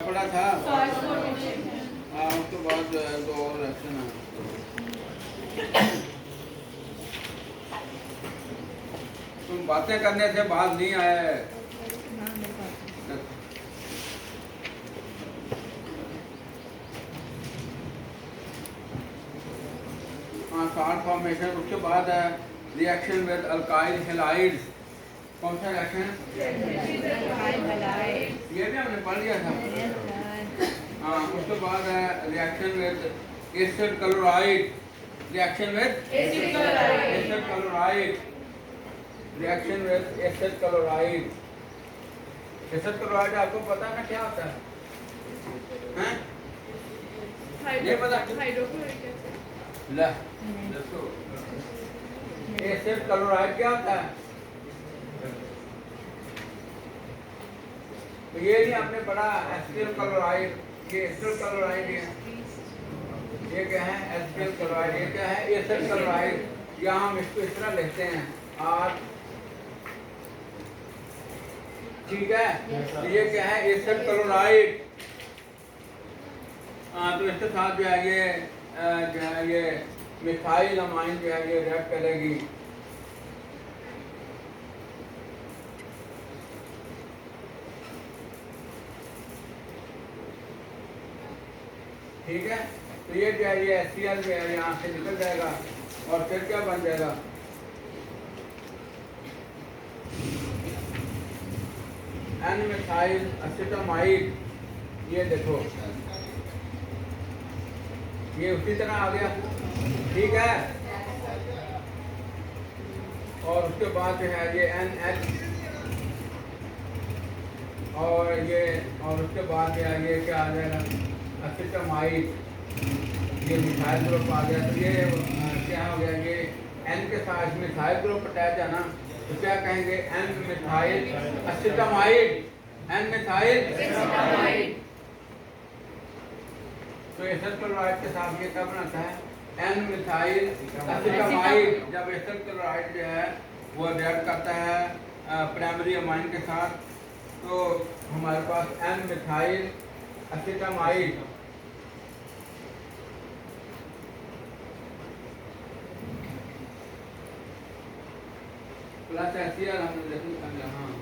पड़ा था। हाँ, उसके बाद जो है दो और रिएक्शन है। तुम बातें करने से बात नहीं आया है। हाँ, साल्ट फॉर्मेशन। उसके बाद है रिएक्शन विद अल्काइल हैलाइड्स। कौन सा रिएक्शन? ये भी हमने पढ़ लिया था। हाँ, उसके बाद है reaction with acid chloride. Reaction with acid chloride. Reaction with acid chloride. Acid chloride आपको पता है ना क्या होता है? हैं? ये पता? एसिड क्लोराइड क्या होता है? तो ये नहीं आपने पढ़ा एसिटिल क्लोराइड। ये एसिटिल क्लोराइड है। ये क्या है? Acetyl chloride. ये क्या है? Acid chloride. यहाँ हम इसको इस तरह लिखते हैं आर। ठीक है। तो ये क्या है? Acid chloride. तो इसके साथ जो है ये मिथाइल अमाइन जो है ये रिएक्ट करेगी। ठीक है। तो ये जो है ये HCl जो है यहाँ से निकल जाएगा और फिर क्या बन जाएगा? N methyl acetamide. ये देखो ये उसी तरह आ गया। ठीक है। और उसके बाद जो है ये NH और उसके बाद जो है ये क्या आ जाएगा? एसिटामाइड। ये मिथाइल ग्रुप आ गया। तो ये क्या हो गया? ये N के साथ मिथाइल ग्रुप अटैच है ना, तो क्या कहेंगे? N methyl acetamide. N methyl acetamide. तो एसिड क्लोराइड के साथ ये क्या बनाता है? N methyl acetamide. जब एसिड क्लोराइड जो है वो रिएक्ट करता है प्राइमरी अमाइन के साथ, तो हमारे पास N methyl acetamide plus HCl हमने देखा। हाँ,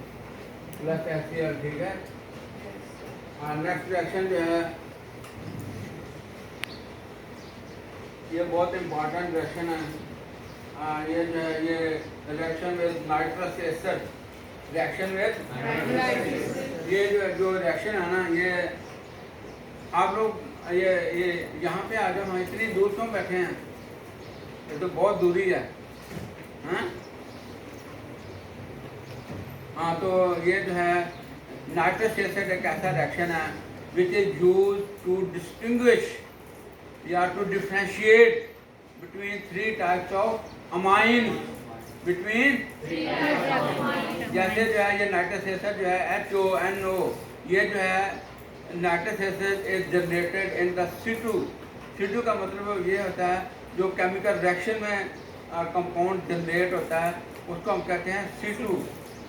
प्लस HCl। ठीक है। नेक्स्ट रिएक्शन जो है ये बहुत इम्पोर्टेंट रिएक्शन है। ये जो है ये reaction with nitrous acid. Reaction with ये जो रिएक्शन है ना, ये आप लोग ये यहाँ पे आ जाओ। हम इतनी दूर क्यों बैठे हैं? ये तो बहुत दूरी है। हाँ, तो ये जो है नाइट्रस एसिड एक ऐसा रिएक्शन है which is use to distinguish या to differentiate between three types of amine. Between जैसे जो है ये नाइट्रस एसिड जो है HONO, ये जो है nitrous acid is generated in the C2। C2 का मतलब ये होता है जो केमिकल रिएक्शन में कंपाउंड जनरेट होता है, उसको हम कहते हैं C2।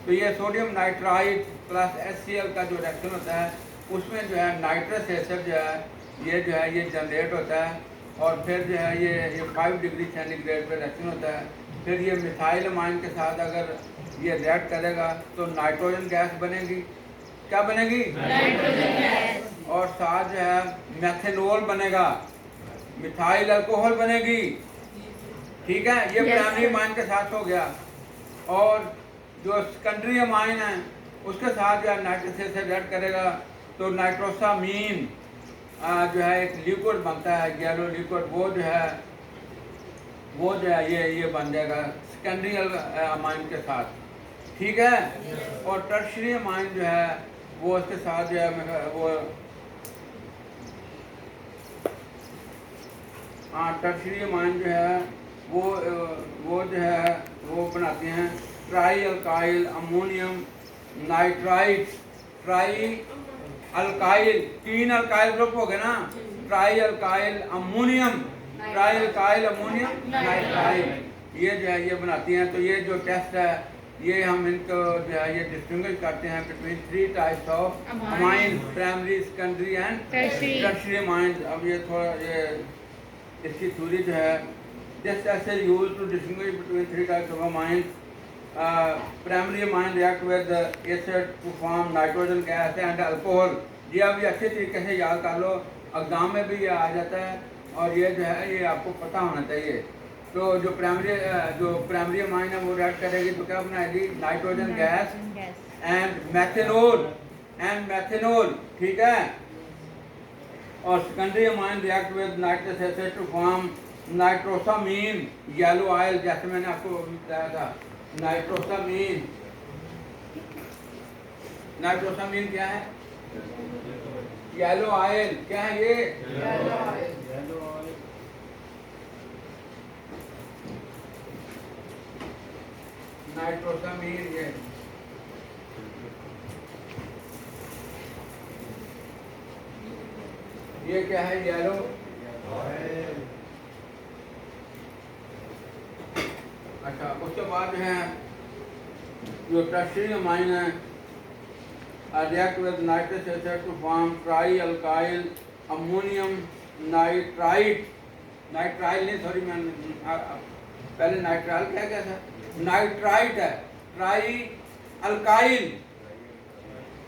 तो ये सोडियम नाइट्राइड प्लस HCl का जो रिएक्शन होता है, उसमें जो है नाइट्रस एसिड जो है ये जनरेट होता है। और फिर जो है ये 5 डिग्री सेंटीग्रेड पे रिएक्शन होता है। फिर ये मिथाइल अमाइन के साथ अगर ये रिएक्ट करेगा तो नाइट्रोजन गैस बनेगी। क्या बनेगी? Nitrogen gas. और साथ जो है मेथनॉल बनेगा, मिथाइल अल्कोहल बनेगी। ठीक है। ये प्राइमरी अमाइन के साथ हो गया। और जो सेकेंडरी अमाइन है उसके साथ जो है नाइट्रस एसिड रिएक्ट करेगा तो नाइट्रोसामीन जो है एक लिक्विड बनता है, येलो लिक्विड। वो जो है ये बन जाएगा सेकेंडरी अमाइन के साथ। ठीक है। और टर्शियरी अमाइन जो है वो इसके साथ जो है टर्शियरी अमाइन जो है वो बनाते हैं try alkyl ammonium nitride. Try alkyl, 3 alkyl group हो गए ना। ट्राई अल्काइल अमोनियम नाइट्राइड, ये जो है ये बनाती हैं। तो ये जो टेस्ट है ये हम इनको जो है ये डिस्टिंग्विश करते हैं between 3 types of amine, primary, secondary and tertiary amine. अब ये थोड़ा ये इसकी थ्योरी जो है, this acid used to distinguish between 3 types of amine. Primary amine react with acid to form nitrogen gas and alcohol. ये अभी अच्छे तरीके से याद कर लो, एग्जाम में भी ये आ जाता है और ये जो है ये आपको पता होना चाहिए। तो जो प्राइमरी अमाइन है वो रिएक्ट करेगी तो क्या बनाएगी, नाइट्रोजन गैस एंड मैथेनॉल, ठीक है। और secondary amine react with nitrous acid to form nitrosamine yellow oil, जैसे मैंने आपको बताया था। नाइट्रोसामीन क्या है, येलो ऑयल। क्या है ये, नाइट्रोसामीन। ये क्या है, येलो। अच्छा, उसके बाद जो है जो टर्शियरी अमाइन है, react with nitrous acid to form tri alkyl ammonium nitrite. Nitrile नहीं, सॉरी, मैं पहले नाइट्राइल क्या था, नाइट्राइट है। ट्राई अल्काइल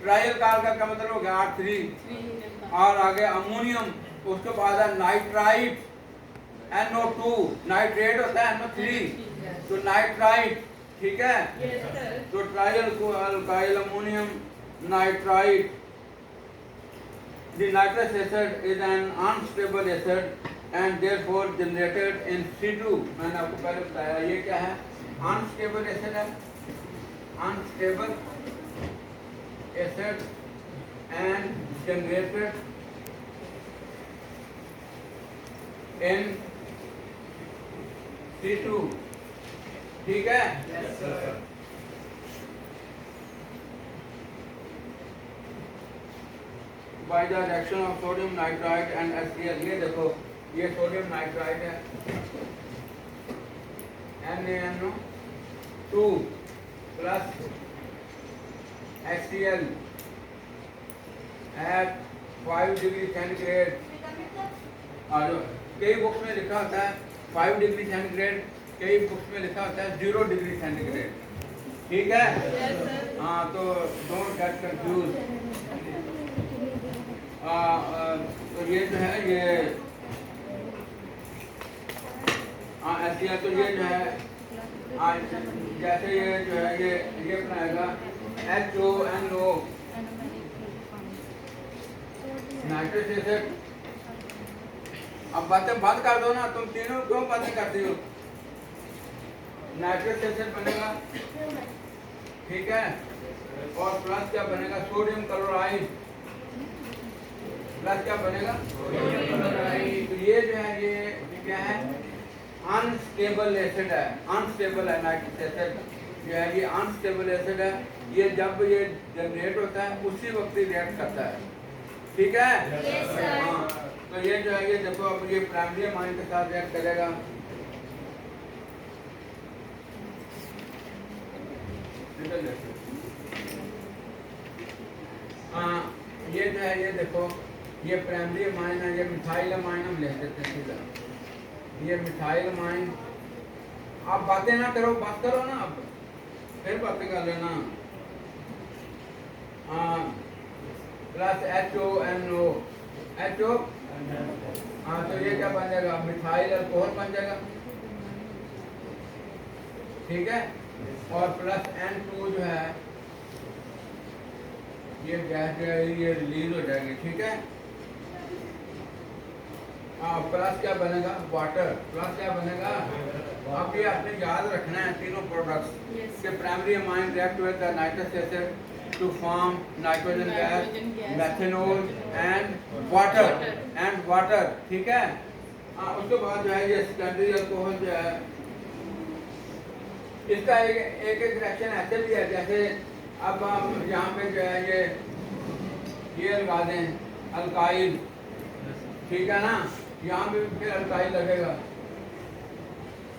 का क्या मतलब हो गया, R3 और आगे अमोनियम, उसके बाद है नाइट्राइट NO2, नाइट्रेट होता है NO3, तो नाइट्राइट, ठीक है। तो try alkyl ammonium nitrite. The nitrous acid is an unstable acid and therefore generated in situ। मैंने आपको पहले बताया ये क्या है, अनस्टेबल एसिड है, unstable acid and generated in situ, ठीक है। yes, by the reaction of sodium nitrite and HCl। ये देखो, ये सोडियम नाइट्राइट है, NaNO2 plus HCl at 5 degree centigrade. और कई बुक्स में लिखा होता है 5 डिग्री सेंटीग्रेड, कई बुक्स में लिखा होता है 0 डिग्री सेंटीग्रेड, ठीक है। हाँ, तो डोंट गेट कंफ्यूज। तो ये जो है ये ऐसी, तो ये जो है जैसे ये जो है ये बनाएगा HONO, नाइट्रस एसिड। अब बातें बंद कर दो ना, तुम तीनों क्यों बातें करती हो। नाइट्रस एसिड बनेगा, ठीक है, और प्लस क्या बनेगा, सोडियम क्लोराइड, प्लस क्या बनेगा, तो ये जो है ये क्या है, अनस्टेबल एसिड है, अनस्टेबल है। नाइट्रस एसिड जो है ये अनस्टेबल एसिड है। ये जब ये जनरेट होता है उसी वक्त ही रिएक्ट करता है, ठीक है। हाँ, तो ये जो है ये देखो, अब ये प्राइमरी अमाइन के साथ रिएक्ट करेगा। हाँ, ये जो है ये देखो, ये प्राइमरी अमाइन है, ये मिथाइल अमाइन हम ले लेते हैं सीधा। ये मिथाइल अमाइन, आप बातें ना करो, बात करो ना, आप फिर बातें कर लेना। प्लस HONO, HO, हाँ, तो ये क्या बन जाएगा, मिथाइल अल्कोहल बन जाएगा, ठीक है। और प्लस N2 जो है ये गैस जो है ये रिलीज हो जाएगी, ठीक है। प्लस क्या बनेगा, वाटर, प्लस क्या बनेगा। अब ये आपने याद रखना है तीनों प्रोडक्ट्स के primary amine react with the nitrous acid to form nitrogen gas, methanol and water, ठीक है। उसके बाद जो है ये सेकेंडरी अल्कोहल जो है, इसका एक रिएक्शन ऐसे भी है, जैसे अब हम यहाँ पे जो है ये लगा दें अल्काइल, ठीक है ना, यहाँ पे फिर अल्काइल लगेगा,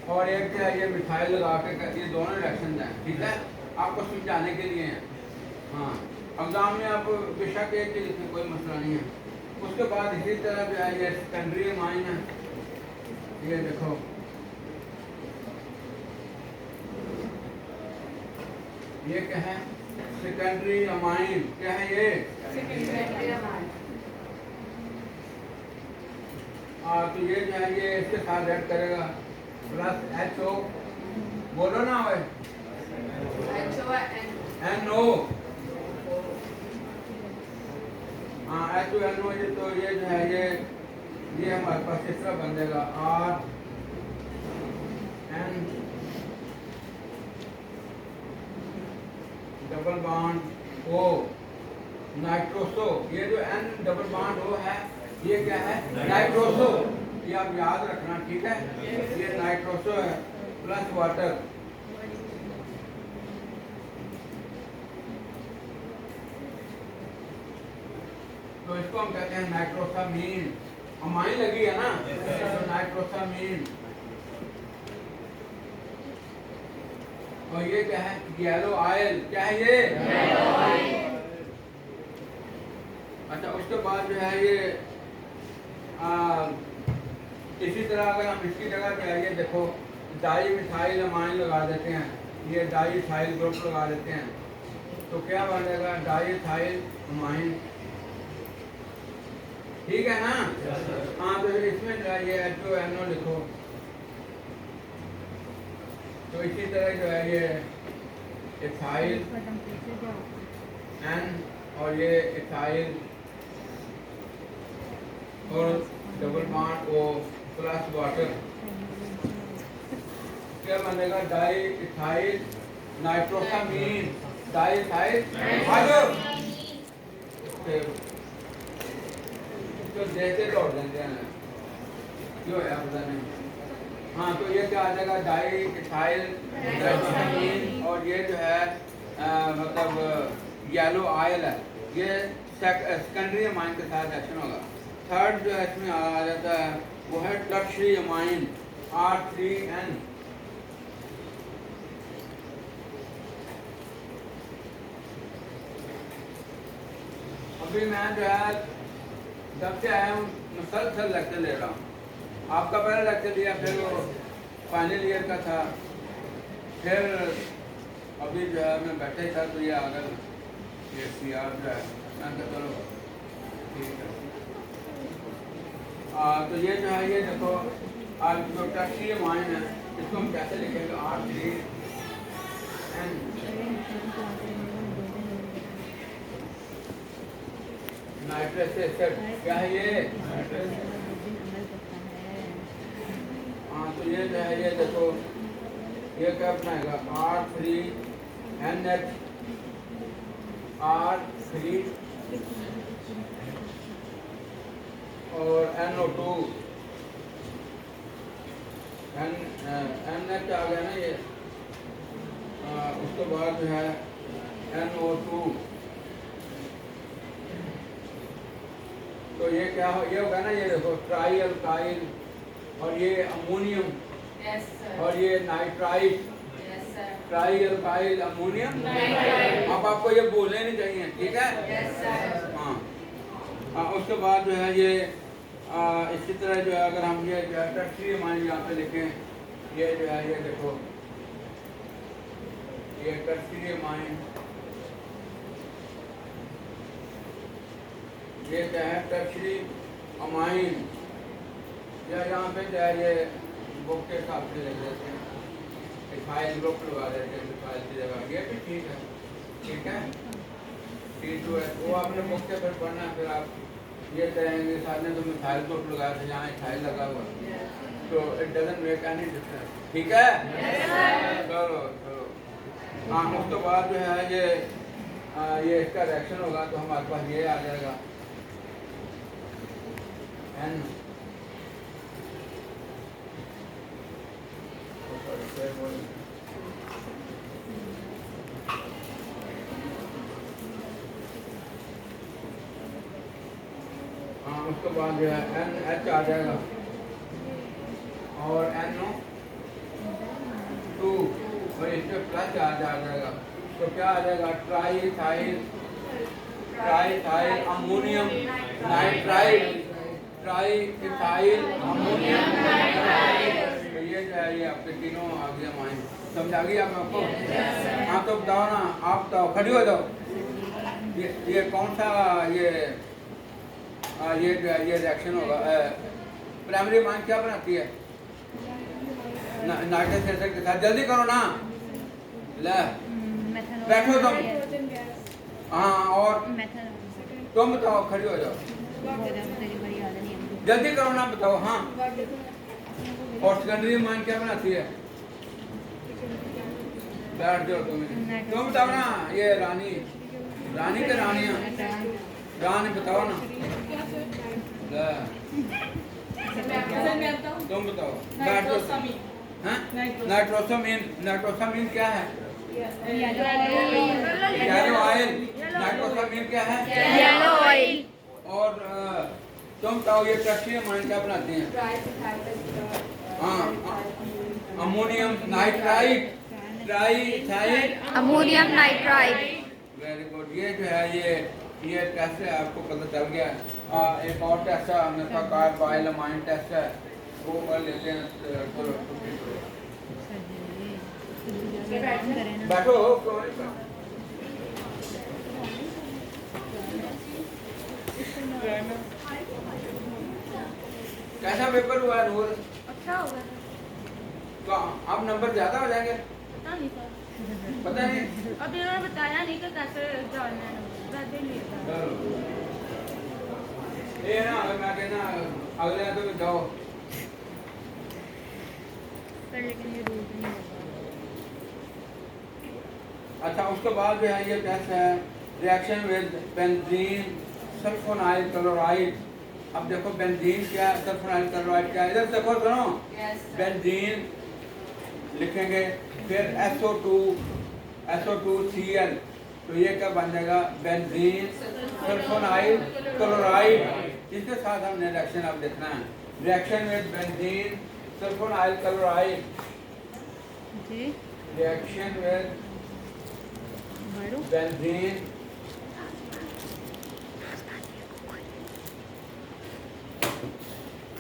और एक जो है ये मिथाइल लगा के, ये दोनों रिएक्शन हैं, ठीक है। आपको समझाने के लिए हैं। हाँ, एग्जाम में आप बेशक एक के लिखें, कोई मसला नहीं है। उसके बाद इसी तरह जो है ये सेकेंडरी अमाइन है, ये देखो ये क्या है, सेकेंडरी अमाइन क्या है ये, सेकेंडरी अमाइन। तो ये जो है ये इसके साथ ऐड करेगा प्लस HO, बोलो ना भाई, NO, हाँ HONO, ये तो ये जो है ये हमारे पास इस तरह बन जाएगा RN double bond O nitroso. ये जो N डबल बॉन्ड O है ये क्या है, नाइट्रोसो, ये आप याद रखना, ठीक है। ये नाइट्रोसो है प्लस वाटर, तो इसको हम कहते हैं नाइट्रोसामीन। अमाइन लगी है ना, तो नाइट्रोसामीन। और ये क्या है, येलो ऑयल, क्या है ये, येलो ऑयल। अच्छा, उसके बाद जो है ये इसी तरह अगर हम इसकी जगह पे आइए, देखो डाई मिथाइल अमाइन लगा देते हैं, ये डाई इथाइल ग्रुप लगा देते हैं, तो क्या बनेगा, डाई इथाइल अमाइन, ठीक है ना। हाँ, तो इसमें जो है ये HONO लिखो, तो इसी तरह जो है ये इथाइल N और ये इथाइल और double bond O plus water, क्या बनेगा, डाई इथाइल नाइट्रोसामीन, डाई इथाइल तो देते दौड़ देते हैं क्यों है पता नहीं। हाँ, तो ये क्या आ जाएगा, डाई इथाइल नाइट्रोसामीन, और ये जो है मतलब येलो ऑयल है, ये सेकेंडरी अमाइन के साथ एक्शन होगा। थर्ड जो है इसमें आ जाता है वो है टर्शरी अमाइन R3N। अभी मैं जो है जब से आया हूँ मुसलसल लेक्चर ले रहा हूँ, आपका पहला लेक्चर दिया, फिर वो फाइनल ईयर का था, फिर अभी जो है मैं बैठे ही था तो ये अगर ये PR जो है मैं कहता चलो ठीक है। तो ये जो है ये देखो आज जो टर्शरी अमाइन है इसको हम कैसे लिखेंगे, R3N नाइट्रस एसिड, क्या है ये, हाँ, तो ये जो है ये देखो ये क्या बनाएगा, R3NH R3 और NO2 NH आ गया ना ये, उसके बाद जो है NO2, तो ये क्या हो, ये होगा ना, ये देखो ट्राई अल्काइल, और ये अमोनियम, और ये नाइट्राइट, ट्राई अल्काइल अमोनियम। अब आपको ये बोलने नहीं चाहिए, ठीक है। हाँ, उसके बाद जो है ये इसी तरह जो है अगर हम ये टर्शरी अमाइन यहाँ पे लिखें, ये जो है ये देखो ये टर्शरी अमाइन, ये क्या है, टर्शरी अमाइन, या यहाँ पे जो है ये बुक के हिसाब से लिख देते हैं, इथाइल ग्रुप लगा देते हैं इथाइल की जगह, ये भी ठीक है, ठीक है। T2S वो आपने बुक के फिर पढ़ना है, फिर आप ये कहेंगे साथ में तो मिथाइल ग्रुप लगाया था, यहाँ इथाइल लगा हुआ, तो it doesn't make any difference, ठीक है। चलो चलो, हाँ, उसके बाद जो है ये इसका रिएक्शन होगा तो हमारे पास ये आ जाएगा N, हाँ, उसके बाद जो है NH आ जाएगा और NO2, और इसमें प्लस चार्ज आ जाएगा, तो क्या आ जाएगा? Triethyl ammonium nitride, triethyl ammonium nitride. तो ये जो है ये आपके तीनों आ गया माइन। समझ आ गई आपको? हाँ तो बताओ ना, आप बताओ, खड़ी हो जाओ। ये कौन सा ये जो है ये रिएक्शन होगा? प्राइमरी माइन क्या बनाती है? नाइट्रस एसिड के साथ। जल्दी करो ना, ले बैठो तुम। हाँ और तुम बताओ, खड़ी हो जाओ, जल्दी करो ना, बताओ। हाँ और सेकेंडरी माइन क्या बनाती है? बैठ जाओ तुम बताओ ना। ये रानी के रानियाँ रानी बताओ ना। तुम बताओ, बैठ जाओ। हाँ नाइट्रोसामीन क्या है? Yellow oil. नाइट्रोसामीन क्या है? Yellow oil. और तुम बताओ ये टर्शियम आयन क्या बनाते हैं? हाँ ammonium nitride, triethyl ammonium nitride. Very good. ये जो है ये टेस्ट है, आपको पता चल गया। एक और टेस्ट है हमने कहा, कार्बाइल अमाइन टेस्ट है, वो कर लेते हैं। बैठो। कैसा पेपर हुआ है नूर? अच्छा होगा। तो अब नंबर ज्यादा हो जाएंगे? पता नहीं सर, पता नहीं। अब इन्होंने बताया नहीं कि कैसे जानना है। वैसे ही नहीं था। चलो ये ना, मैं कहना अगले तो जाओ। सर लेकिन ये रूल नहीं होगा। अच्छा उसके बाद जो है ये टेस्ट है reaction with benzene sulfonyl chloride. अब देखो बेंजीन क्या है, सल्फोनाइल क्लोराइड क्या है? इधर देखो सुनो, बेंजीन लिखेंगे, फिर SO2Cl, तो ये क्या बन जाएगा? Benzene sulfonyl chloride. इसके साथ हमने रिएक्शन अब देखना है। Reaction with benzene sulfonyl chloride, reaction with benzene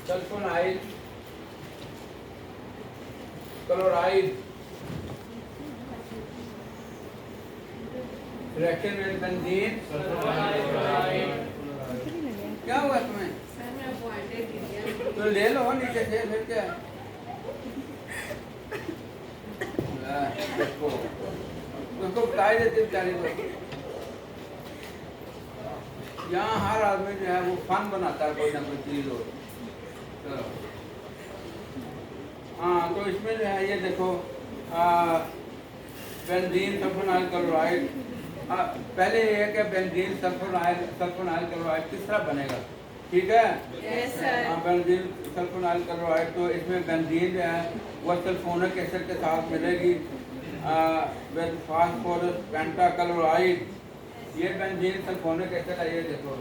sulfonyl chloride, reaction with benzene क्या हुआ तुम्हें? तो ले लो नीचे से, फिर क्या? उसको बताई देते बेचारे को। यहाँ हर आदमी जो है वो फन बनाता है, कोई ना कोई चीज हो। चलो हाँ, तो इसमें जो है ये देखो बेंजीन सल्फोनाइल क्लोराइड। पहले ये है कि बेंजीन सल्फोनाइल क्लोराइड किस तरह बनेगा, ठीक है? Yes sir. Benzene sulfonyl chloride, तो इसमें बेंजीन जो है वो सल्फोनिक एसिड के साथ मिलेगी विद फास्फोरस पेंटाक्लोराइड। ये बेंजीन सल्फोनिक एसिड है, ये देखो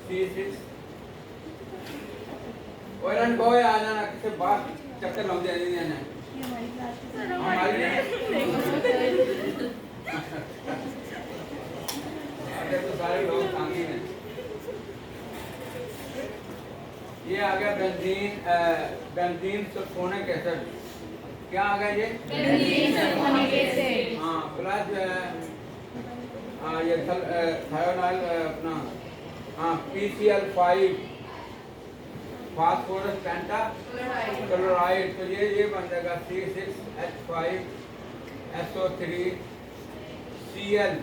C6। और अन बॉय आ जाना किसे बात चक्कर लग जाए नहीं है हमारी। अरे तो सारे लोग शांति में। ये आ गया बेंजीन सल्फोनिक एसिड। क्या आ गया ये? Benzene sulphonic acid. हाँ प्लस जो है ये थायोनाइल अपना PCl5 फास्फोरस पेंटाक्लोराइड। तो ये बन जाएगा C6H5SO3Cl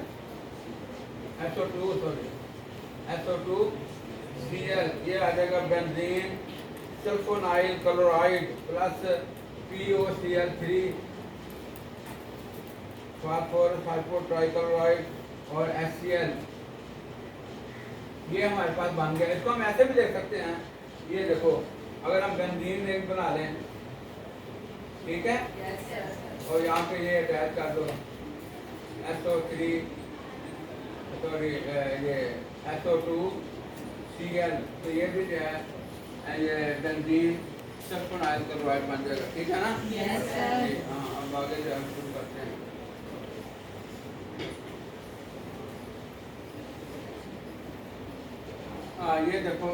SO2Cl। ये आ जाएगा benzene sulfonyl chloride plus POCl3 phosphorus trichloride और HCl। ये हमारे पास बन गया। इसको हम ऐसे भी देख सकते हैं, ये देखो अगर हम बेंजीन रिंग बना लें, ठीक है? और यहाँ पे ये अटैच कर दो ये SO2Cl, तो ये भी जो है ये बेंजीन सल्फोनाइल क्लोराइड बन जाएगा, ठीक है ना? Yes sir. हाँ अब आगे जो हम शुरू करते हैं। ये देखो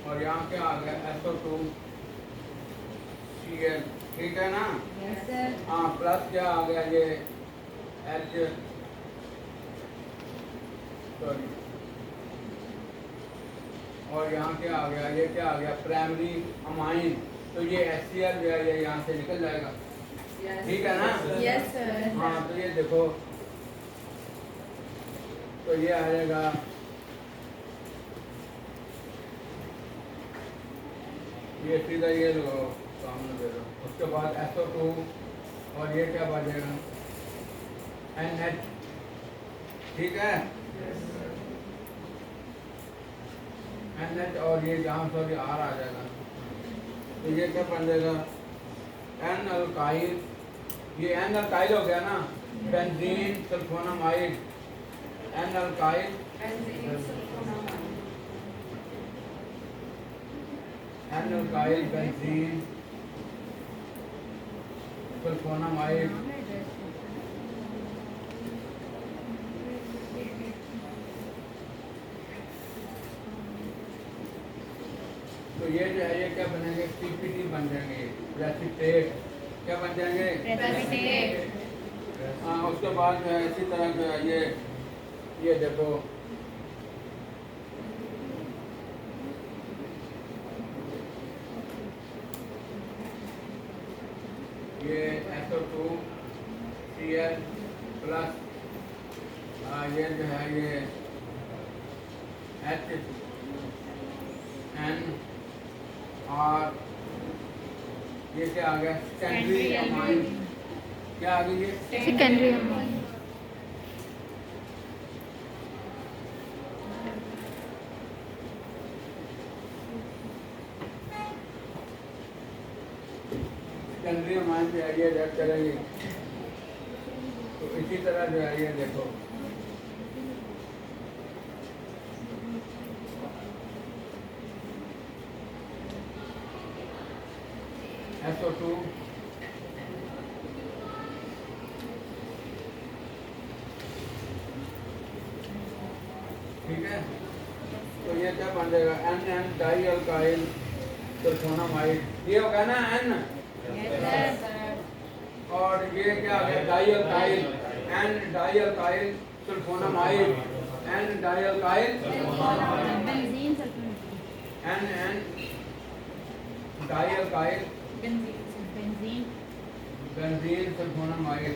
और यहाँ क्या आ गया SO2 Cl, ठीक है ना? हाँ, प्लस क्या आ गया ये H, सॉरी, और यहाँ क्या आ गया, ये क्या आ गया, प्राइमरी अमाइन। तो ये HCl जो है ये यहाँ से निकल जाएगा, ठीक है ना? Yes sir. हाँ, तो ये देखो, तो ये आएगा ये सीधा ये लो सामने दे दो। उसके बाद SO2 और ये क्या बचेगा NH, ठीक है? NH और ये जहाँ सॉरी R आ जाएगा, तो ये क्या बन जाएगा N अल्काइल, ये N अल्काइल हो गया ना, benzene sulphonamide, N alkyl N alkyl benzene sulphonamide, तो ये जो है ये क्या बनेंगे CPT बन जाएंगे, प्रेसिपिटेट, क्या बन जाएंगे? प्रेसिपिटेट। हाँ, उसके बाद जो है इसी तरह जो है ये देखो ये SO2 Cl प्लस ये जो है ये H N R, ये क्या आ गया सेकेंडरी अमाइन, क्या आ गई ये सेकेंडरी अमाइन। सेकेंडरी अमाइन जो है ये रेड करेंगे। तो इसी तरह जो है ये देखो SO2 ठीक है, तो ये क्या बन जाएगा NN डाई अल्काइल सल्फोनामाइड, ये होगा ना N, और ये क्या आ गया di alkyl N di alkyl sulphonamide, N di alkyl benzene sulphonamide. NN di alkyl benzene benzene sulphonamide.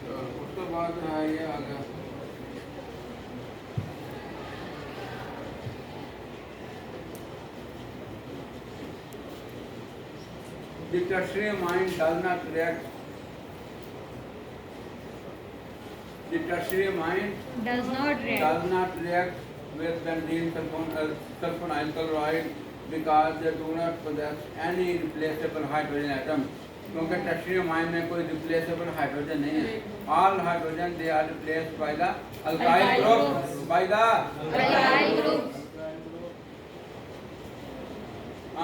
तो उसके बाद जो है ये आ गया the tertiary amine does not react, the tertiary amine does not react does not react with benzene sulfonyl chloride because they do not possess any replaceable hydrogen atom, क्योंकि tertiary amine में कोई replaceable hydrogen नहीं है, all hydrogen they are replaced by the alkyl group, by the alkyl group।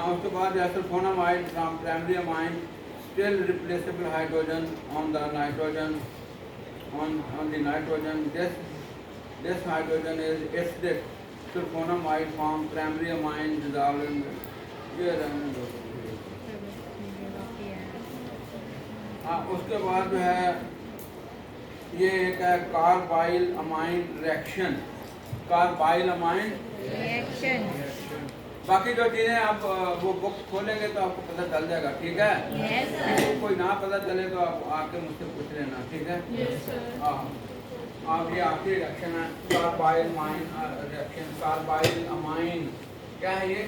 उसके बाद sulphonamide from primary amine still replaceable hydrogen on the nitrogen, on the nitrogen, this hydrogen is acidic sulfonamide from primary amine dissolved in ये रहने दो। उसके बाद जो है ये एक है carbyl amine reaction, carbyl amine reaction. बाकी जो चीज़ें आप वो बुक खोलेंगे तो आपको पता चल जाएगा, ठीक है? यस किसी को कोई ना पता चले तो आप आके मुझसे पूछ लेना, ठीक है? Yes sir. हाँ, आप ये आखिरी रिएक्शन है carbyl amine reaction, carbyl amine, क्या है ये?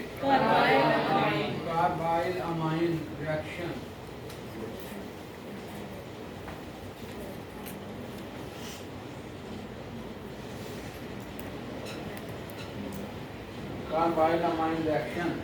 Carbyl amine reaction. Carbyl amine reaction.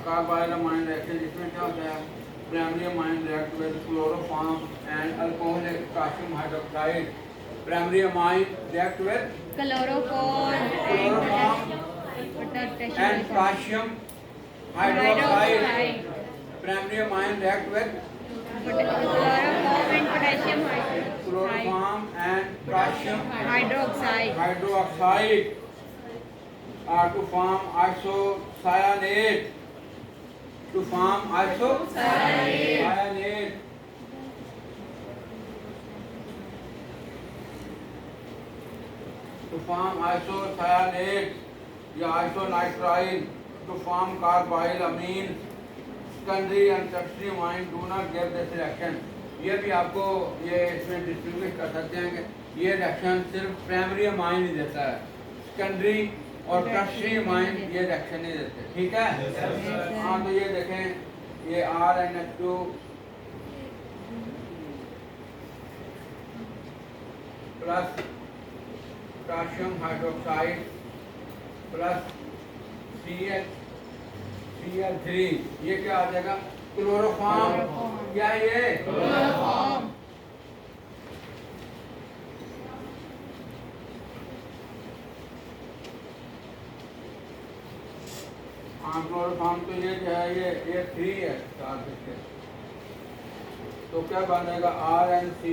Carbyl amine reaction, इसमें क्या होता है? Primary amine react with chloroform and alcoholic potassium hydroxide. Primary amine react with Chloroform and potassium hydroxide. Primary amine react with Chloroform and potassium chloroform and potassium hydroxide. hydroxide to form isocyanate. To form isocyanate. To form isocyanate या isonitrile. To form carbyl amines. Secondary and tertiary amine do not give this reaction. ये भी आपको ये इसमें distinguish कर सकते हैं कि ये रिएक्शन सिर्फ प्राइमरी अमाइन ही देता है, सेकेंडरी और टर्शियरी अमाइन ये रिएक्शन नहीं देते। ठीक है? हाँ, तो ये देखें, ये RNH2 plus potassium hydroxide plus Cl3, ये क्या आ जाएगा? क्लोरोफॉर्म। क्या है ये? Chloroform. हाँ, क्लोरोफॉर्म तो ये जो है ये 3 है साथ में। तो क्या बनेगा? RNC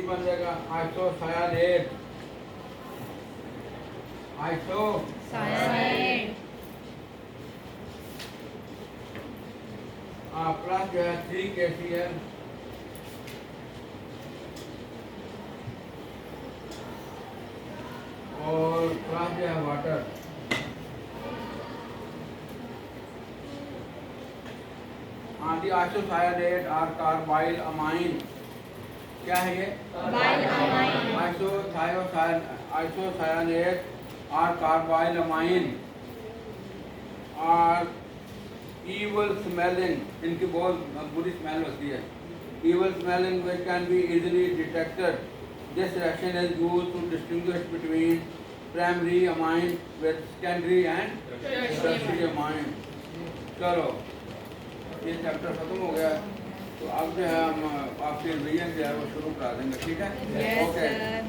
बन जाएगा आइसोसायानेट। Cyanide. प्लस जो है 3KCl और प्लस जो है वाटर। दी आइसोसायानेट और कार्बाइल अमाइन। क्या है ये? Carbyl amine. आइसोसायानेट और कार्बाइल अमाइन और evil smelling, इनकी बहुत बुरी स्मेल होती है। Evil smelling which can be easily detected. This reaction is used to distinguish between primary amine with secondary and tertiary amine. चलो, ये चैप्टर खत्म हो गया, तो अब जो है हम आपके रिवीजन जो है वो शुरू करा देंगे। ठीक है? Yes, okay. sir.